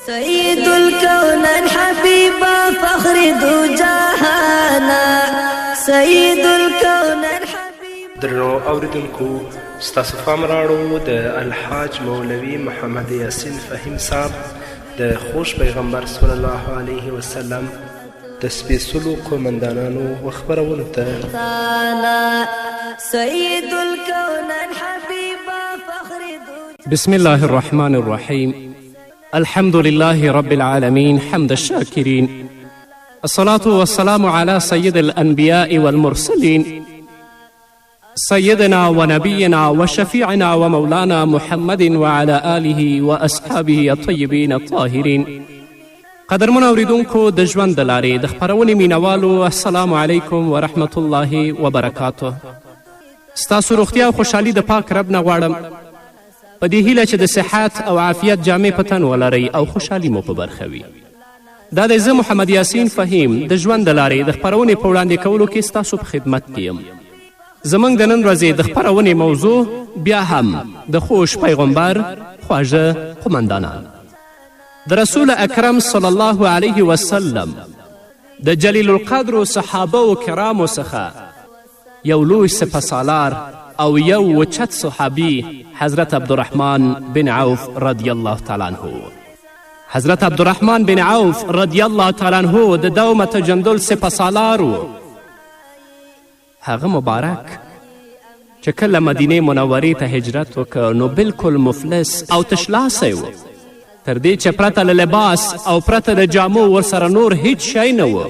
سید الکونین حبیبا فخر دو جهانا سید الکونین حبیبا. درنو اوریدونکو ستاسو پام راوړو د الحاج مولوي محمد یاسین فهیم صاحب د خوش پیغمبر صلی الله علیه وسلم د سپېڅلو قومندانانو وخبرونو ته. سید الکونین حبیبا فخر دو. بسم الله الرحمن الرحیم. الحمد لله رب العالمين حمد الشاكرين. الصلاة والسلام على سيد الأنبياء والمرسلين سيدنا ونبينا وشفيعنا ومولانا محمد وعلى آله وأصحابه الطيبين الطاهرين. قدرمن اوریدونکو د ژوند د لارې د خپرونې مینوالو السلام علیکم ورحمت الله وبرکاته. ستاسو روغتیا او خوشحالي د پاک رب نه غواړم په دې هیله چې د صحت او عافیت جامې په تن ولرئ او خوشحالي مو په برخه وي. دا دی زه محمد یاسین فهیم د ژوند د لارې د خپرونې په وړاندې کولو کې ستاسو په خدمت کې یم. زموږ د نن ورځې د خپرونې موضوع بیا هم د خوش پیغمبر خواږه قمندانان. د رسول اکرم صلی الله علیه وسلم د جلیل القدر صحابه و کرامو څخه یو لوی سپهسالار او یو وچت صحابي حضرت عبدالرحمن بن عوف رضی الله تعالی عنه. حضرت عبدالرحمن بن عوف رضی الله تعالی عنه د دومه تجندل سپهسالار و. هغه مبارک چې کله مدینې منورې ته هجرت وکړ نو بلکل مفلس او تشلاسی و، تر دې چې پرته له لباس او پرته د جامو ورسره نور هیڅ شی نه و.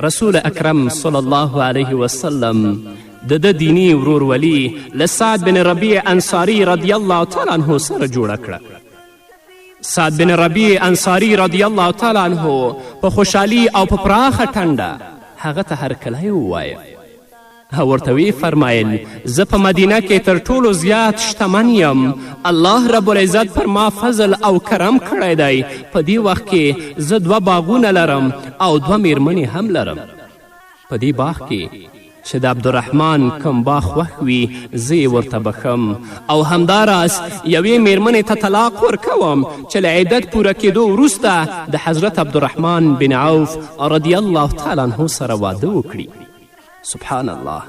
رسول اکرم صلی الله علیه وسلم د دینی ورورولي له سعد بن ربیع انصاري رضی الله تعالی عنه سره جوړه کړه. سعد بن ربیع انصاري رضی الله تعالی عنه په خوشحالي او په پراخه ټنډه هغه ته هرکلی ووایه. ورته وی فرمایل زه په مدینه کې تر ټولو زیات شتمن یم. الله رب العزت پر ما فضل او کرم کړی دی. په دې وخت کې زه 2 باغونه لرم او 2 میرمنې هم لرم. په دې باغ کې چې د عبدالرحمن کم باغ خوښ وي زه یې ورته بخم او همداراز یوې میرمنې ته طلاق ورکوم چې له عدت پوره کېدو وروسته د حضرت عبدالرحمن بن عوف رضی الله تعالی عنه سره واده وکړي. سبحان الله،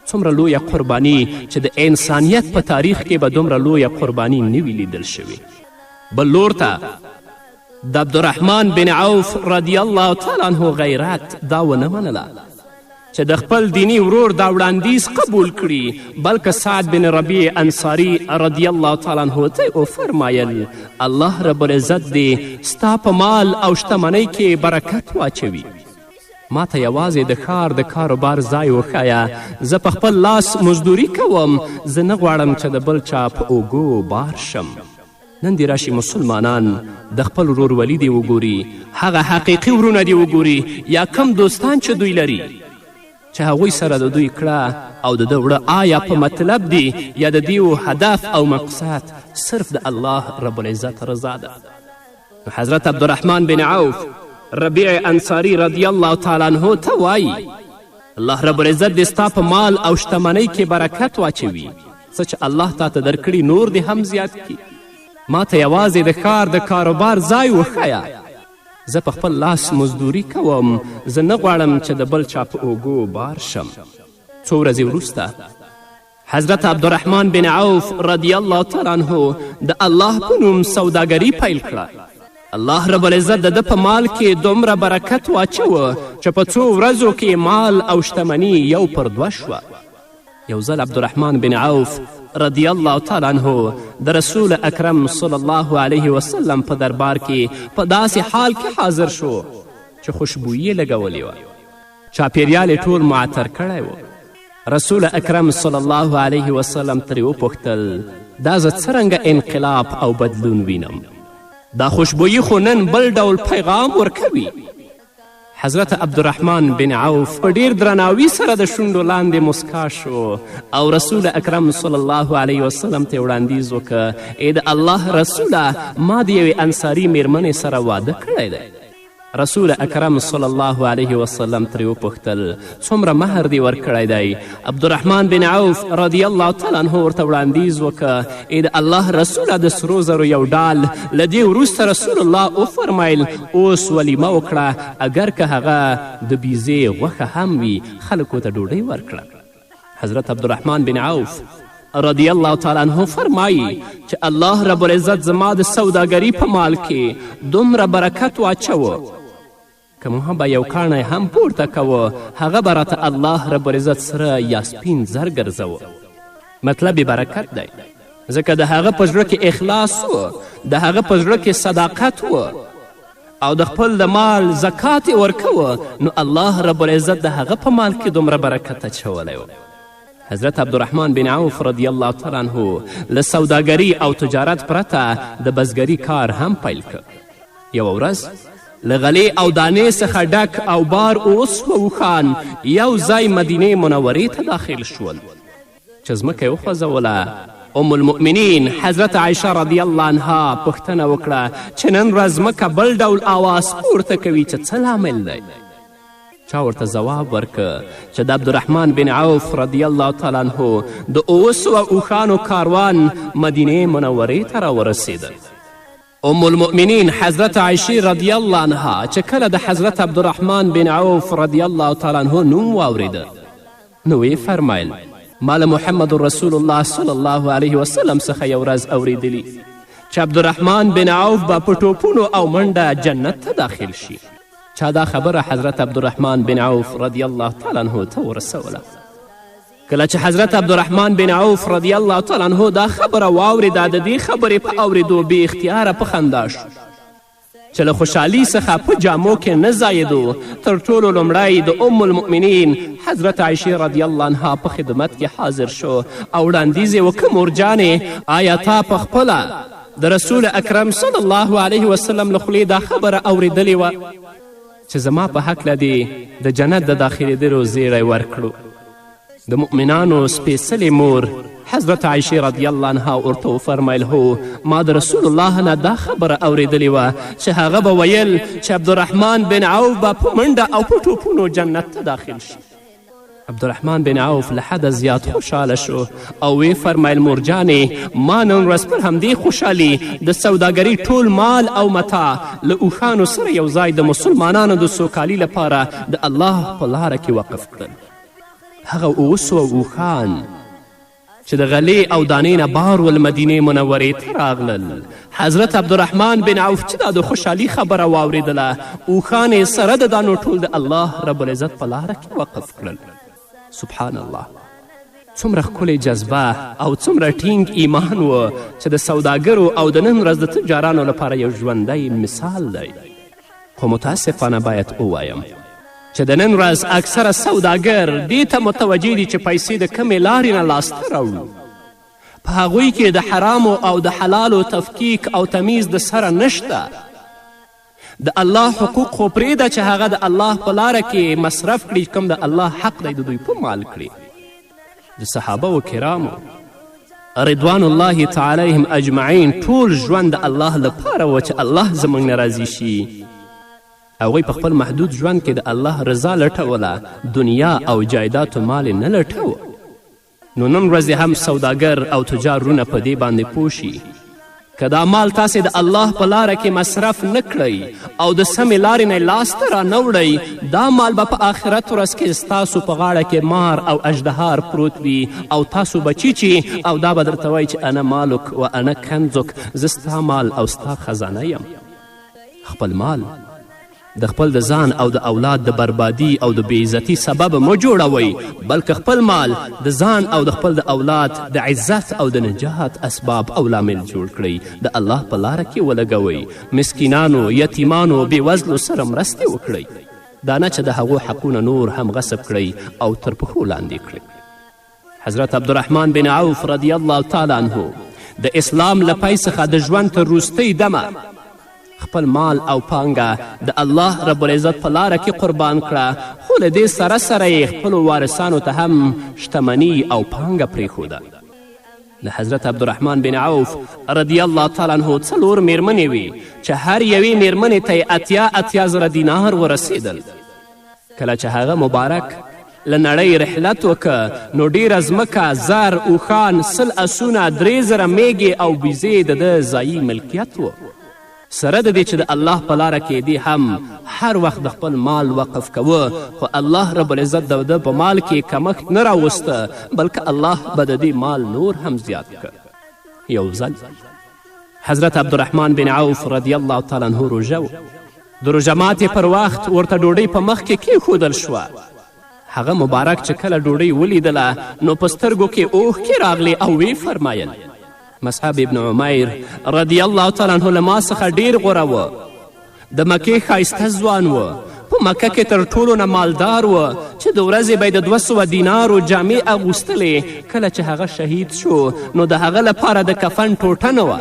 څومره لویه قرباني چې د انسانیت په تاریخ کې به دومره لویه قرباني نه وي لیدل شوې. بل لور ته د عبدالرحمن بن عوف رضی الله تعالی عنه غیرت دا ونه منله چې د خپل دینی ورور دا وړاندیز قبول کړي، بلکې سعد بن ربیع انصاري رضی الله تعالی عنه ته وفرمایل الله رب العزت دې ستا په مال او شتمنۍ کې برکت واچوي. ما ته یوازې د ښار د کاروبار ځای وښایه، زه په خپل لاس مزدوري کوم، زه نه غواړم چې د بل چا په اوږو بار شم. نن دې راشي مسلمانان د خپل ورورولي دې وګوري، هغه حقیقي ورونه دې وګوري یا کم دوستان چې دوی لري چې هغوی سره د دوی کړه او د ده وړه آیا په مطلب دی یا د دیو هدف او مقصد صرف د الله رب العزت رضا ده. حضرت عبدالرحمن بن عوف ربیع انصاري رضی الله تعالی عنه ته وایي الله رب العزت دې ستا په مال او شتمنۍ کې برکت واچوي، څه چې الله تا ته درکړي نور دې هم زیات کړي. ما ته یوازې د ښار د کاروبار ځای وښایه، زه په خپل لاس مزدوري کوم، زه نه غواړم چې د بل چا په اوږو بار شم. څو ورځې وروسته حضرت عبدالرحمن بن عوف رضی الله تعالی عنه د الله په نوم سوداګري پیل کړه. الله رب العزت د ده په مال کې دومره برکت واچوه چې په څو ورځو کې مال او شتمني 1/2 شوه. یو ځل عبدالرحمن بن عوف رضی الله تعالی عنه د رسول اکرم صلی الله علیه وسلم په دربار کې په داسې حال کې حاضر شو چې خوشبویي یې لګولې وه، چاپیریال یې ټول معطر کړی و. رسول اکرم صلی الله علیه وسلم ترې وپوښتل دا زه څرنګه انقلاب او بدلون وینم؟ دا خوشبویي خو نن بل ډول پیغام ورکوي. حضرت عبدالرحمن بن عوف په ډیر درناوي سره د شونډو لاندې مسکا شو او رسول اکرم صلی الله علیه وسلم ته وړاندیز وکړه ای د الله رسوله ما د یوې انصاري میرمنې سره واده کړی دی. رسول اکرم صلی الله علیه وسلم ترې وپوښتل څومره مهر دې ورکړی دی؟ عبدالرحمن بن عوف رضی الله تعالی عنه ورته وړاندیز وکړه ای د الله رسوله د سرو زرو یو ډال. له دې وروسته رسول الله وفرمیل اوس ولیمه وکړه، اگر که هغه د بیزې غوښه هم وي خلکو ته ډوډۍ ورکړه. حضرت عبدالرحمن بن عوف رضی الله تعالی عنه فرمایی چې الله رب العزت زما د سوداګري په مال کې دومره برکت واچوه که ما به یو کاڼی هم پورته کوه هغه به راته الله رب العزت سره یا سپین زر ګرځوه. مطلب برکت دی، ځکه د هغه په زړه کې اخلاص و، د هغه په زړه کې صداقت و او د خپل د مال زکات یې ورکوه، نو الله رب العزت د هغه په مال کې دومره برکت اچولی و. حضرت عبدالرحمن بن عوف رضی الله تعالی عنه له سوداګري او تجارت پرته د بزګري کار هم پیل کړ. یوه ورځ له غلې او دانې څخه ډک او بار اوس و اوښان یو ځای مدینې منورې ته داخل شول. چې ځمکه یې وخوځوله، ام المؤمنین حضرت عایشه رضی الله عنها پوښتنه وکړه چې نن ورځ ځمکه بل ډول آواز پورته کوي، چې څه لامل دی؟ چا ورته ځواب ورکه چې د عبدالرحمن بن عوف رضی الله تعالی عنه د 700 اوښانو کاروان مدینې منورې ته راورسېده. ام المؤمنین حضرت عایشې رضی الله عنها چې کله د حضرت عبدالرحمن بن عوف رضی الله تعالی عنه نوم واورېده نو یې فرمیل ما له محمد رسول الله صلی الله علیه وسلم څخه یو ورځ اورېدلي چې عبدالرحمن بن عوف به په ټوپونو او منډه جنت ته داخل شي. چا دا خبره حضرت عبدالرحمن بن عوف رضی الله تعالی عنه ته ورسوله. کله چې حضرت عبدالرحمن بن عوف رضی الله تعالی عنه دا خبره واورېده د دې خبرې په اورېدو بې اختیاره په خندا شو چې له خوشحالي څخه په جامو کې نه ځایېدو. تر ټولو لومړی د ام المؤمنین حضرت عایشې رضی الله عنها په خدمت کې حاضر شو او وړاندیز یې وکړه مورجانې آیا تا په خپله د رسول اکرم صلی الله علیه وسلم له خولې دا خبره اورېدلې وه چې زما په هکله دې د جنت د داخلېدلو زیری ورکړو؟ د مؤمنانو سپېڅلې مور حضرت عایشې رضی الله عنها ورته وفرمیل هو ما د رسول الله نه دا خبره اورېدلې وه چې هغه به ویل چې عبدالرحمن بن عوف به په منډه او په ټوپونو جنت ته داخل شي. عبدالرحمن بن عوف له حده زیات خوشحاله شو او وی فرمیل مورجانې ما نن ورځ پر همدې خوشحالي د سوداګري ټول مال او متاع له اوښانو سره یو ځای د مسلمانانو د سوکالي لپاره د الله په لاره کې وقف کړل. هغه 700 اوښان چې د غلې او دانې نه بار ول مدینې منورې ته راغلل. حضرت عبدالرحمن بن عوف چې دا د خوشحالي خبره واورېدله اوښان یې سره د دانو ټول د الله رب العزت په لاره کې وقف کړل. سبحان الله، څومره ښکلې جذبه او څومره ټینګ ایمان و چې د سوداګرو او د نن ورځ د تجارانو لپاره یو ژوندی مثال دی. خو متاسفانه باید ووایم چې د نن ورځ اکثره سوداګر دې ته متوجه دي چې پیسې د کمې لارې نه لاسته راوړو. په هغوی کې د حرامو او د حلالو تفکیک او تمیز د سره نشته. د الله حقوق خو پرېږده چې هغه د الله په لاره کې مصرف کړي، کوم د الله حق دی د دوی په مال کړي. د صحابه و کرامو رضوان الله تعالی علیهم اجمعین ټول ژوند د الله لپاره و چې الله زموږ نه راضي شي. هغوی په خپل محدود ژوند کې د الله رضا لټوله، دنیا او جایدات و مال نه لټوه. نو نن ورځې هم سوداګر او تجارونه په دې باندې پوه شي که دا مال تاسې د الله په لاره کې مصرف نه کړئ او د سمې لارې نه لاسته را نه وړئ، دا مال به په آخرت ورځ کې ستاسو په غاړه کې مار او اژدهار پروت وي او تاسو به چیچي او دا به درته وایي چې انا مالک و انا کنزک، زه ستا مال او ستا خزانه یم. خپل مال د خپل د ځان او د اولاد د بربادي او د بېعزتي سبب مه جوړوئ، بلکې خپل مال د ځان او د خپل د اولاد د عزت او د نجات اسباب او لامل جوړ کړئ. د الله په لاره کې ولګوئ. مسکینانو، یتیمانو، بېوزلو سره مرستې وکړئ. دا نه چې د هغو حقونه نور هم غصب کړئ او تر پښو لاندې کړئ. حضرت عبدالرحمن بن عوف رضی الله تعالی عنه د اسلام له پای څخه د ژوند تر وروستۍ دمه خپل مال او پانګه د الله رب العزت په لاره کې قربان کړه، خو له دې سره سره یې خپلو وارثانو ته هم شتمني او پانګه پرېښوده. د حضرت عبدالرحمن بن عوف رضی الله تعالی عنه 4 میرمنې وې چې هر یوې میرمنې ته یې اتیا زره دینار ورسېدل. کله چې هغه مبارک له نړۍ رحلت وکړه نو ډیره ځمکه، زر، اوښان، 100 اسونه، 3000 میږې او بیزې د ده ځایي ملکیت و. سره د دې چې د الله په لاره کې دی هم هر وخت د خپل مال وقف کوه، خو الله رب العزت د ده په مال کې کمښت نه راوسته، بلکې الله به د دې مال نور هم زیات کړ. یو ځل حضرت عبدالرحمن بن عوف رضی الله تعالی عنه روژه و. د روژه ماتې پر وخت ورته ډوډۍ په مخ کې کیښودل شوه. هغه مبارک چې کله ډوډۍ ولیدله نو په سترګو کې اوښکې راغلې او وی فرمایل مصعب ابن عمیر رضی الله تعالی عنه له ما څخه ډیر غوره و. د مکې ښایسته ځوان و، په مکه کې تر ټولو نه مالدار و چې د ورځې به یې د 200 دینارو جامې اغوستلې. کله چې هغه شهید شو نو د هغه لپاره د کفن ټوټه نه وه،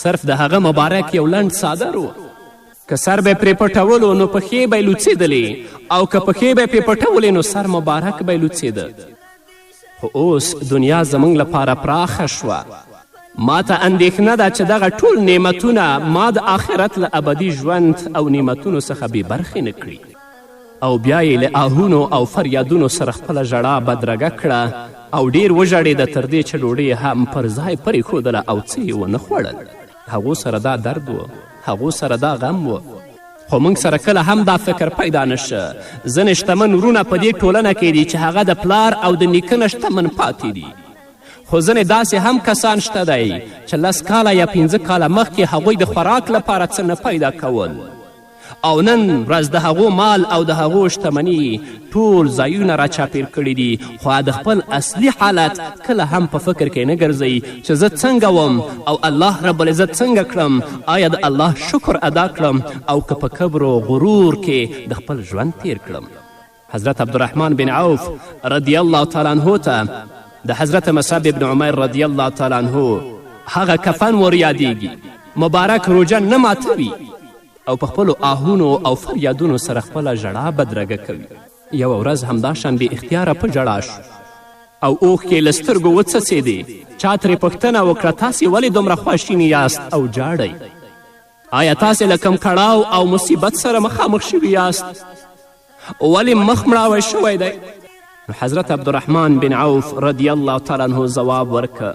صرف د هغه مبارک یو لنډ څادر و. که سر به یې پرې پټولو نو پښې به یې لوڅېدلې، او که پښې به یې پرې پټولې نو سر مبارک به یې لوڅېده. خو اوس دنیا زموږ لپاره پراخه شوه. ما ته اندېښنه ده چې دغه ټول نعمتونه ما د آخرت له ابدي ژوند او نعمتونو څخه بې برخې نه کړي. او بیا یې له آهونو او فریادونو سره خپله ژړا بدرګه کړه او ډیر وژړېده، تر دې چې ډوډۍ هم پر ځای پرېښودله او څه یې ونه خوړل. هغو سره دا درد و، هغو سره دا غم و. خو موږ سره کله هم دا فکر پیدا نشه. ځینې شتمن ورونه په دې ټولنه کې دي چې هغه د پلار او د نیکه نه شتمن پاتې دي. خو ځینې داسې هم کسان شته دی چې 10 کاله یا 15 کاله مخکې هغوی د خوراک لپاره څه نه پیدا کول، او نن ورځ د هغو مال او د هغو شتمني ټول ځایونه راچاپیر کړي دي، خو د خپل اصلي حالت کله هم په فکر کې نه ګرځئ چې زه څنګه وم او الله رب العزت څنګه کړم، آیا د الله شکر ادا کړم او که په کبر و غرور کې د خپل ژوند تیر کړم. حضرت عبدالرحمن بن عوف رضی الله تعالی عنه ته د حضرت مصعب ابن عمیر رضی الله تعالی عنه هغه کفن ور یادیږي. مبارک روژه نه ماتوي او په خپلو آهونو او فریادونو سره خپله ژړا بدرګه کوي. یوه ورځ همداشان بې اختیاره په ژړا شو او اوښکې له سترګو وڅڅېدې. چا ترې پوښتنه وکړه تاسې ولې دومره خواشیني یاست او جاړئ؟ آیا تاسې له کوم کړاو او مصیبت سره مخامخ شوي یاست؟ ولې مخ مړاوی شوی دی؟ حضرت عبدالرحمن بن عوف رضی الله تعالی عنه ځواب ورکه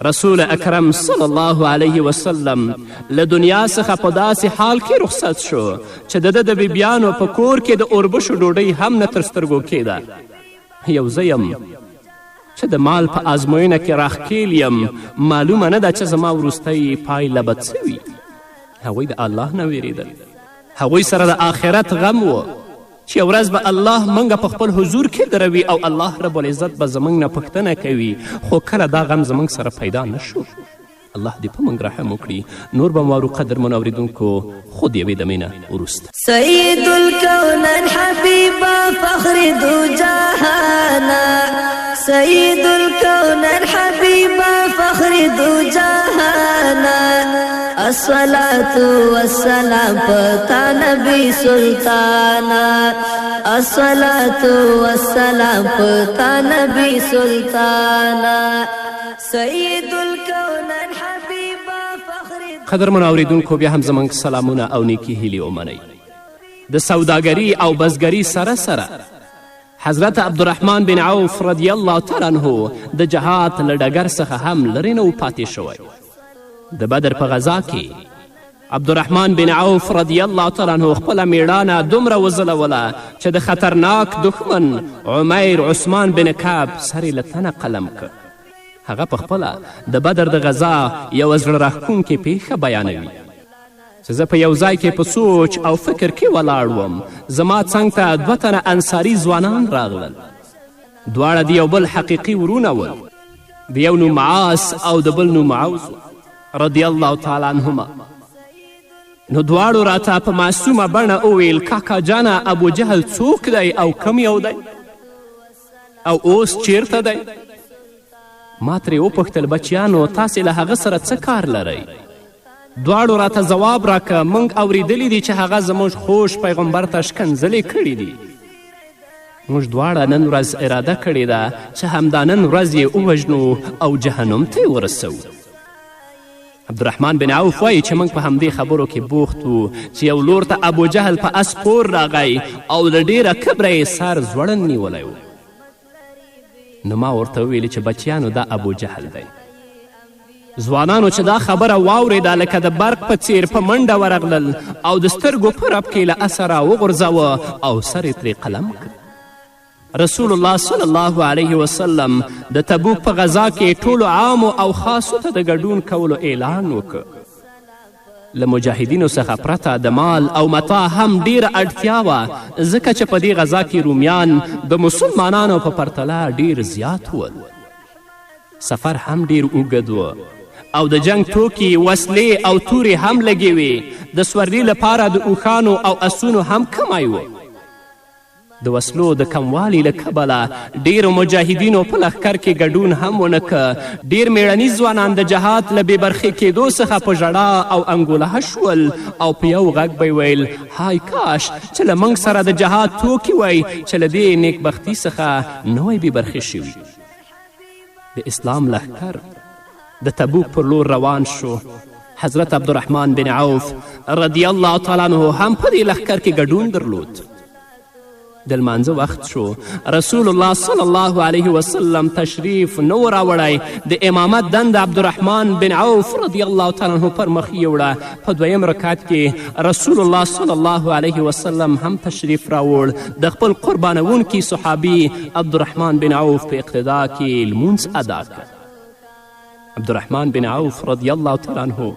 رسول اکرم صلی الله علیه وسلم له دنیا څخه په داسې حال کې رخصت شو چې د ده د بیبیانو په کور کې د اوربشو ډوډۍ هم نه تر سترګو کېده. یو زه یم چې د مال په ازموینه کې راښکیل یم، معلومه نه ده چې زما وروستی پایله به څه وي. هغوی د الله نه ویرېدل، هغوی سره د آخرت غم و چې یو ورځ به الله موږ په خپل حضور کې دروي او الله رب العزت به زموږ نه پوښتنه کوي. خو کله دا غم زموږ سره پیدا نشو. الله دې په موږ رحم وکړي. نور به مو قدرمنو اورېدونکو خو د یوې دمې نه وروسته سید الکونین حبیبا فخر دو جهانا، سید الکونین حبیبا فخر دو جهانا، الصلاة والسلام پتا نبی سلطانا، الصلاة والسلام پتا نبی سلطانا، سید الکونین حبیبا فخر. قدرمنو اورېدونکو بیا هم زموږ سلامونه او نیکې هیلې ومنئ. د سوداګري او بزګري سره سره حضرت عبدالرحمن بن عوف رضی الله تعالی عنه د جهاد له ډګر څخه هم لرې نه و پاتې شوی. د بدر په غذا کې عبدالرحمن بن عوف رضی الله تعالی عنه خپله میړانه دومره وځلوله چې د خطرناک دښمن عمیر عثمان بن کعب سر یې له تنه قلم کړ. هغه پخپله د بدر د غذا یوه زړه راښکونکې پیښه بیانوي چې زه په یو ځای کې په سوچ او فکر کې ولاړ وم. زما څنګ ته 2 تنه انصاري ځوانان راغلل. دواړه د یو بل حقیقي ورونه ول. د یو نوم معاص او د بل نوم معوض رضی الله تعالی عنهما. نو دواړو راته په معصومه بڼه وویل کاکا جانه ابو جهل څوک دی او کم یو دی او اوس چیرته دی؟ ما ترې وپوښتل بچیانو تاسې له هغه سره څه کار لرئ؟ دواړو راته ځواب راکه موږ اورېدلی دي چې هغه زموږ خوږ پیغمبر ته شکنځلې کړي دي. موږ دواړه نن ورځ اراده کړې ده چې همدا نن ورځ یې ووژنو او جهنم ته یې ورسوو. عبدالرحمن بن عوف وایي چې موږ په همدې خبرو کې بوخت وو چې یو لور ته ابوجهل په اس پور راغی او له ډیره کبره یې سر ځوړند نیولی و. نو ما ورته وویلې چې بچیانو دا ابوجهل دی. ځوانانو چې دا خبره واورېده لکه د برق په څیر په منډه ورغلل او د سترګو په رپ کې له اسه راوغورځوه او سر یې ترې قلم کړ. رسول الله صلی الله علیه وسلم د تبوک په غذا کې ټولو عامو او خاصو ته د ګډون کولو اعلان وکړ. له مجاهدینو څخه پرته د مال او متاع هم ډیره اړتیا وه ځکه چې په دې غذا کې رومیان د مسلمانانو په پرتله ډیر زیات ول. سفر هم ډیر اوږد و او د جنگ توکي وسلې او تورې هم لګې وې. د سورلي لپاره د اوښانو او اسونو هم کمی و. د وسلو د کموالي له کبله ډیرو مجاهدینو په لښکر کې ګډون هم ونه که. ډیر میړنیز ځوانان د جهاد له بې برخې کېدو څخه په ژړا او انګوله شول او په یو غږ به ویل های کاش چې له موږ سره د جهاد توکي وی چې له دې نیکبختي څخه نه وی بې برخې شوي. د اسلام لښکر د تبوک پر لور روان شو. حضرت عبدالرحمن بن عوف رضی الله تعالی عنه هم په دې لښکر کې ګډون درلود. د لمانځه وخت شو. رسول الله صلی الله علیه وسلم تشریف نه و راوړی. د امامت دنده عبدالرحمن بن عوف رضی الله تعالی عنه پر مخ یې وړه. په دویم رکعت کې رسول الله صلی الله علیه وسلم هم تشریف راوړ. د خپل قربانونکي صحابي عبدالرحمن بن عوف په اقتدا کې لمونځ ادا کړ. عبدالرحمن بن عوف رضی الله تعالی عنه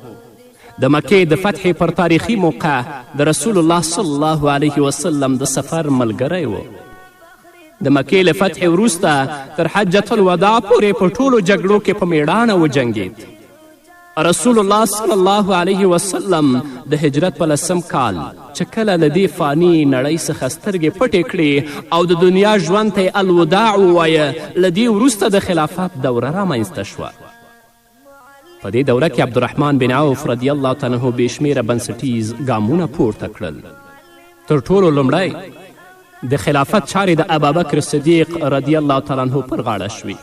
د مکې د فتح پر تاریخي موقع د رسول الله صلی الله علیه وسلم د سفر ملګری و. د مکې له فتح وروسته تر حجة الوداع پورې په ټولو جګړو کې په میړانه وجنګېد. رسول الله صلی الله علیه وسلم د هجرت په 10 کال چې کله له دې فاني نړۍ څخه سترګې پټې کړې او د دنیا ژوند ته یې الوداع ووایه، له دې وروسته د خلافت دوره رامنځته شوه. په دې دوره کې عبدالرحمن بن عوف رضی الله تعالی عنه بې شمیره بنسټیز ګامونه پورته کړل. تر ټولو لومړی د خلافت چارې د ابابکر صدیق رضی الله تعالی عنه پر غاړه شوې.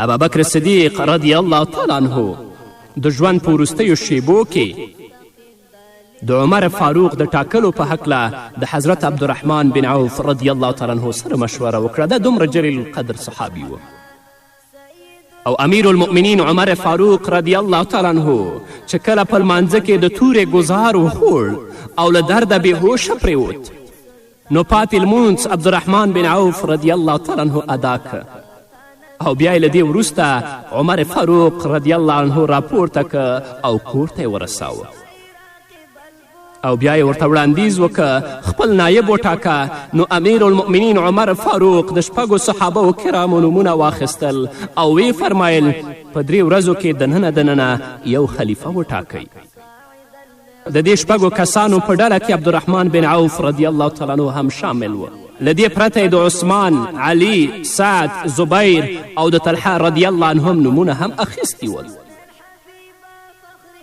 ابابکر صدیق رضی الله تعالی عنه د ژوند په وروستیو شیبو کې د عمر فاروق د ټاکلو په هکله د حضرت عبدالرحمن بن عوف رضی الله تعالی عنه سره مشوره وکړه. دا دومره جلیل القدر صحابي و. او امیر المؤمنین عمر فاروق رضی الله تعالی عنه چې کله په لمانځه کې د تورې ګزار وخوړ او له درده بېهوشه پرېوت، نو پاتې لمونځ عبدالرحمن بن عوف رضی الله تعالی عنه ادا که او بیا یې له دې وروسته عمر فاروق رضی الله عنه راپورته که او کور ته یې ورساوه او بیا یې ورته وړاندیز وکه خپل نایب وټاکه. نو امیر المؤمنین عمر فاروق د 6 صحابه کرامو نومونه واخیستل او وی فرمایل په 3 ورځو کې دننه یو خلیفه وټاکئ. د دې 6 کسانو په ډله کې عبدالرحمن بن عوف رضی الله تعالی عنه هم شامل و. له دې پرته د عثمان، علي، سعد، زبیر او د طلحه رضی الله عنهم نومونه هم اخیستی ول.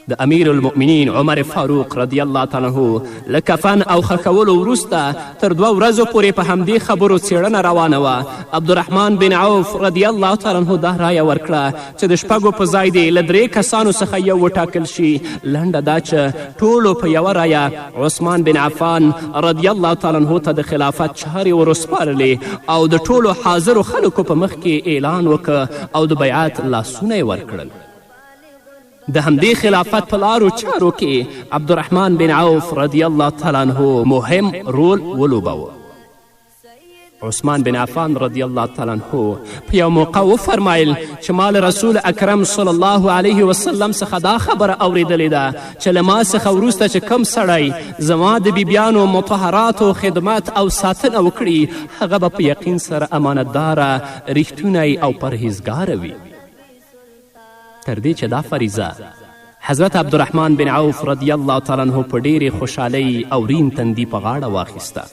د امیر المؤمنین عمر فاروق رضی الله تعالی عنه له کفن او خښولو وروسته تر 2 ورځو پورې په همدې خبرو څېړنه روانه وه. عبدالرحمن بن عوف رضی الله تعالی عنه دا رایه ورکړه چې د 6 په ځای دې له 3 کسانو څخه یو وټاکل شي. لنډه دا چې ټولو په یوه رایه عثمان بن عفان رضی الله تعالی عنه ته د خلافت چارې ورسپارلې او د ټولو حاضرو خلکو په مخ کې اعلان وکړه او د بیعت لاسونه یې ورکړل. د همدې خلافت په لارو چارو کې عبدالرحمن بن عوف رضی الله تعالی عنه مهم رول ولوباوه. عثمان بن عفان رضی الله تعالی عنه په یو موقع وفرمایل چې ما له رسول اکرم صلی الله علیه وسلم څخه دا خبره اورېدلې ده چې له ما څخه وروسته چې کم سړی زما د بیبیانو مطهراتو خدمت او ساتنه وکړي، هغه به په یقین سره امانتداره، ریښتونی او پرهیزګاره وي. تر دې چې دا فریضه حضرت عبدالرحمن بن عوف رضی الله تعالی عنه په ډیرې خوشحالۍ او رین تندي په غاړه واخیسته.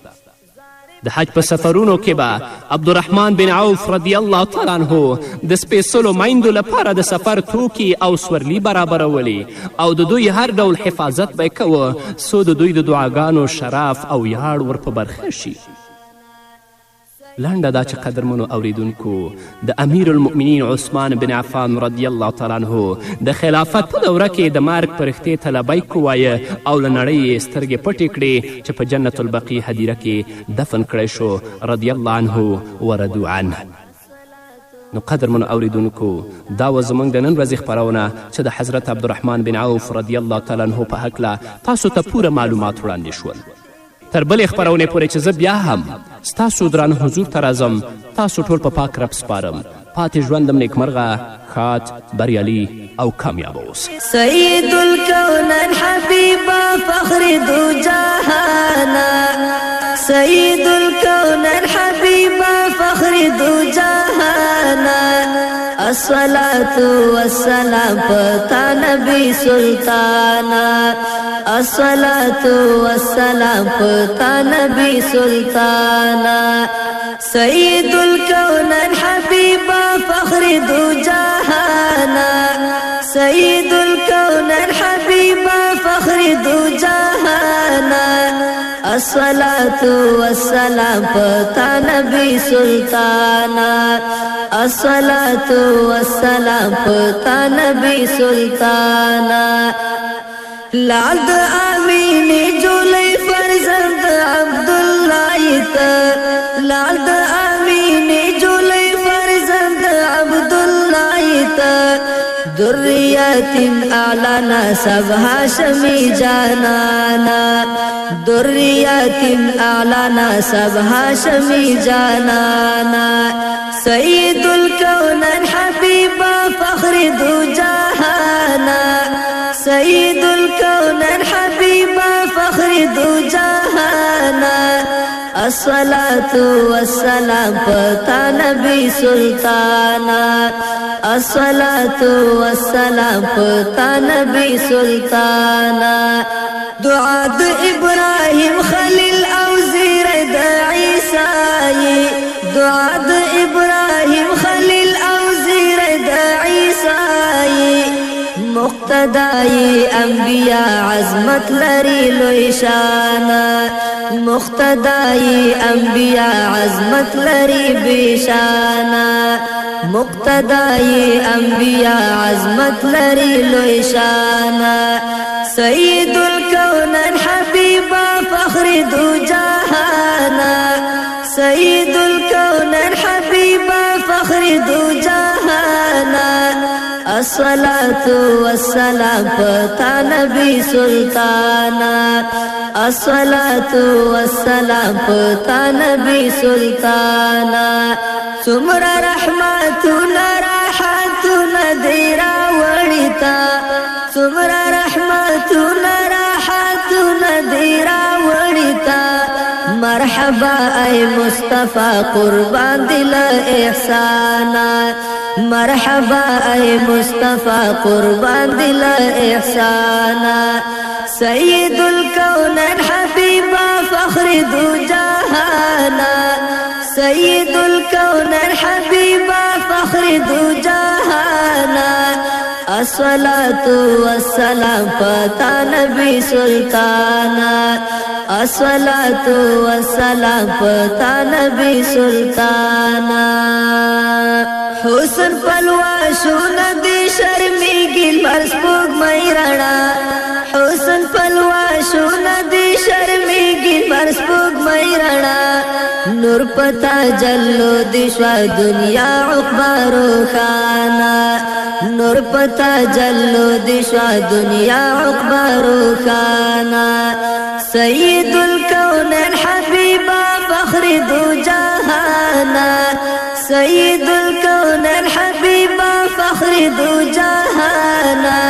د حج په سفرونو کې به عبدالرحمن بن عوف رضی الله تعالی عنه د سپېڅلو میندو لپاره د سفر توکي او سورلي برابرولې او د دوی هر ډول حفاظت به یې کوه څو د دوی د دعاګانو شرف او ویاړ ور په برخه شي. لنډه دا چې قدرمنو اوریدونکو د امیر المؤمنین عثمان بن عفان رضی الله تعالی عنه د خلافت په دوره کې د مرګ پرښتې ته لبیک ووایه او له نړۍ یې سترګې پټې کړې چې په جنت البقیع هدیره کې دفن کړی شو رضی الله عنه ورضو عنه. نو قدرمنو اوریدونکو دا و زموږ د نن ورځې خپرونه چې د حضرت عبدالرحمن بن عوف رضی الله تعالی عنه په هکله تاسو ته پوره معلومات وړاندې شول. تر بلې خپرونې پورې چې زه بیا هم ستاسو درانه حضور ته راځم تاسو ټول په پاک رب سپارم. پاتې ژوندم نیکمرغه، ښاد، بریالي او کامیاب اوسئ. سید الکونین حبیبا فخر دو جهانا، سید الکونین حبیبا فخر دو جهانا، الصلاة والسلام پتا نبی سلطانا، الصلاة والسلام پتا نبی سلطانا، سید الکونین حبیبا فخر دو جهانا، سید الکونین حبیبا فخر دو جهانا، الصلاة والسلام پتا نبی سلطانا، الصلاة والسلام پتا نبی سلطانا، لال د امین جولی فرزند عبدالله تا، لال د امین جولی فرزند عبدالله تا، ذریات اعلانا سب هاشمی جانانا، ذریات اعلانا سب هاشمی جانانا، سید الکونین حبیبا فخر دو جہانا، سید الکونین حبیبا فخر دو جہانا، الصلاة والسلام پتا نبی سلطانا، الصلاة والسلام پتا نبی سلطانا، دعا د ابراہیم خلیل او زیر د عیسائی، دعا د ابراہیم خلیل او زیر د عیسائی، مقتدائی انبیاء عظمت لری لوی شانا، مقتدائی انبیاء عظمت لری بیشانا، مقتدائی انبیاء عظمت لری لوی شانا، سید الکونین حبیبا فخر دو جہانا، سید الکونین حبیبا فخر دو جہانا، الصلاة والسلام پتا نبی سلطانا، الصلاة والسلام پتا نبی سلطانا، سمرا رحمتنا راحتنا دیرا وڑتا، سمرا رحمتنا راحتنا دیرا وڑتا، مرحبا اے مصطفیٰ قربان دل احسانا، مرحبا اے مصطفیٰ قربان دل احسانا، سید الکونین حبیبا فخر دو جہانا، سید الکونین حبیبا فخر دو جہانا، الصلاة والسلام پتا نبی سلطانا، الصلاة والسلام پتا نبی سلطانا، حسن پلواشون دی شرمیگی مرسپوگ میرنا، حسن پلواشون دی شرمیگی مرسپوگ میرنا، نور پتا جلو دشوا دنیا عقبارو خانا، نور پتا جلو دشوا دنیا عقبارو خانا، سید الکونین حبیبا فخر دو جہانا، سید الکونین حبیبا فخر دو جہانا،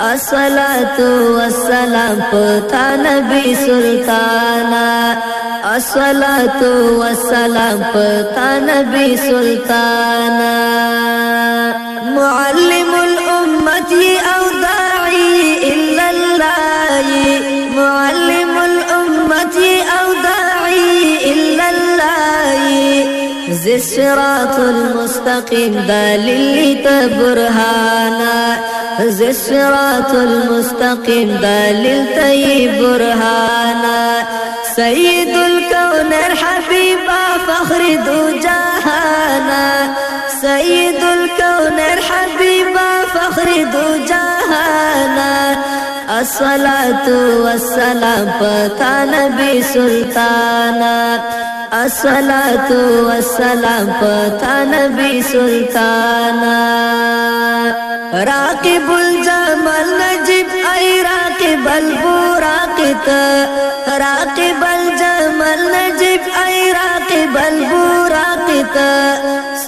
الصلاة والسلام پتا نبی سلطانا، الصلاة والسلام پتا نبی سلطانا، معلم الامتی او داعی الا اللہ، معلم الامتی او داعی الا اللہ، ذی الصراط المستقیم دلیل برہانا، ذی الصراط المستقیم دلیل برہانا، سید الکونین حبیبا فخر فخر دو جهانا سيد الكون حبيبا فخر دو جهانا الصلاة والسلام پتا نبی سلطانا الصلاة والسلام پتا نبی سلطانا راقب الجمال نجيب اي راقب البراقت راقب الجمال نجيب اي راقب البراقت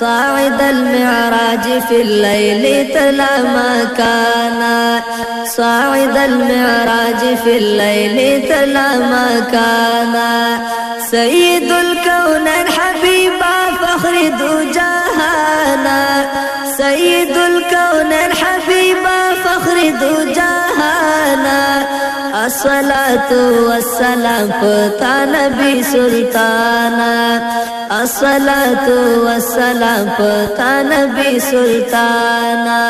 صاعد المعراج في الليل تلا ما كان صاعد المعراج في الليل تلا ما كان سيد الكون حبيبا فخر دو جهانا سيد الكون حبيبا فخر دو جهانا الصلاة والسلام پتا نبی سلطانا الصلاة والسلام پتا نبی سلطانا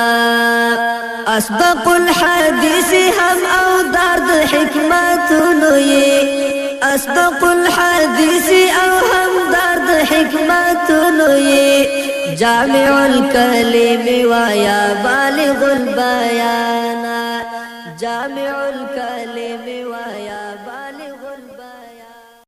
اصدق الحديث هم او درد حکمتونو یې اصدق الحديث او هم درد حکمتونو یې جامع الكلم ويا بالغ البيان جامع الكلم